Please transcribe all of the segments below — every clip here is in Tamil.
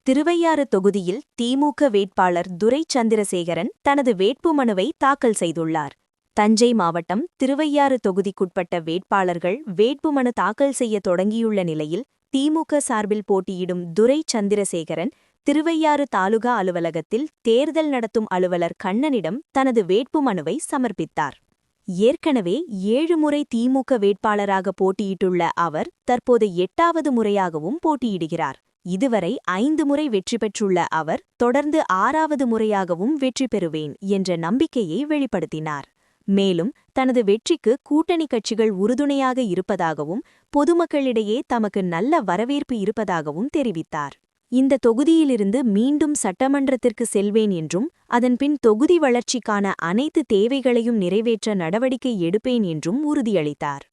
திருவையாறு தொகுதியில் திமுக வேட்பாளர் துரை சந்திரசேகரன் தனது வேட்புமனுவை தாக்கல் செய்துள்ளார். தஞ்சை மாவட்டம் திருவையாறு தொகுதிக்குட்பட்ட வேட்பாளர்கள் வேட்புமனு தாக்கல் செய்ய தொடங்கியுள்ள நிலையில் திமுக சார்பில் போட்டியிடும் துரை சந்திரசேகரன் திருவையாறு தாலுகா அலுவலகத்தில் தேர்தல் நடத்தும் அலுவலர் கண்ணனிடம் தனது வேட்புமனுவை சமர்ப்பித்தார். ஏற்கனவே 7 முறை திமுக வேட்பாளராக போட்டியிட்டுள்ள அவர் தற்போது 8வது முறையாகவும் போட்டியிடுகிறார். இதுவரை 5 முறை வெற்றி பெற்றுள்ள அவர் தொடர்ந்து 6வது முறையாகவும் வெற்றி பெறுவேன் என்ற நம்பிக்கையை வெளிப்படுத்தினார். மேலும் தனது வெற்றிக்கு கூட்டணி கட்சிகள் உறுதுணையாக இருப்பதாகவும் பொதுமக்களிடையே தமக்கு நல்ல வரவேற்பு இருப்பதாகவும் தெரிவித்தார். இந்த தொகுதியிலிருந்து மீண்டும் சட்டமன்றத்திற்கு செல்வேன் என்றும் அதன்பின் தொகுதி வளர்ச்சிக்கான அனைத்து தேவைகளையும் நிறைவேற்ற நடவடிக்கை எடுப்பேன் என்றும் உறுதியளித்தார்.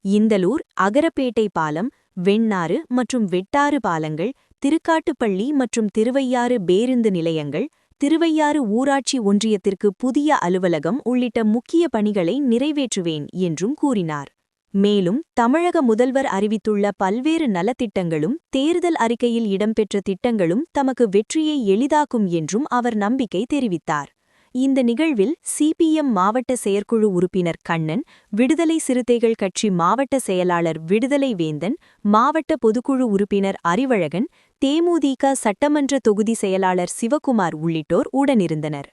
இந்தலூர், அகரப்பேட்டை பாலம், வெண்ணாறு மற்றும் வெட்டாறு பாலங்கள், திருக்காட்டுப்பள்ளி மற்றும் திருவையாறு பேருந்து நிலையங்கள், திருவையாறு ஊராட்சி ஒன்றியத்திற்கு புதிய அலுவலகம் உள்ளிட்ட முக்கிய பணிகளை நிறைவேற்றுவேன் என்றும் கூறினார். மேலும் தமிழக முதல்வர் அறிவித்துள்ள பல்வேறு நலத்திட்டங்களும் தேர்தல் அறிக்கையில் இடம்பெற்ற திட்டங்களும் தமக்கு வெற்றியை எளிதாக்கும் என்றும் அவர் நம்பிக்கை தெரிவித்தார். இந்த நிகழ்வில் சிபிஎம் மாவட்ட செயற்குழு உறுப்பினர் கண்ணன், விடுதலை சிறுத்தைகள் கட்சி மாவட்ட செயலாளர் விடுதலை வேந்தன், மாவட்ட பொதுக்குழு உறுப்பினர் அறிவழகன், தேமுதிக சட்டமன்ற தொகுதி செயலாளர் சிவகுமார் உள்ளிட்டோர் உடனிருந்தனர்.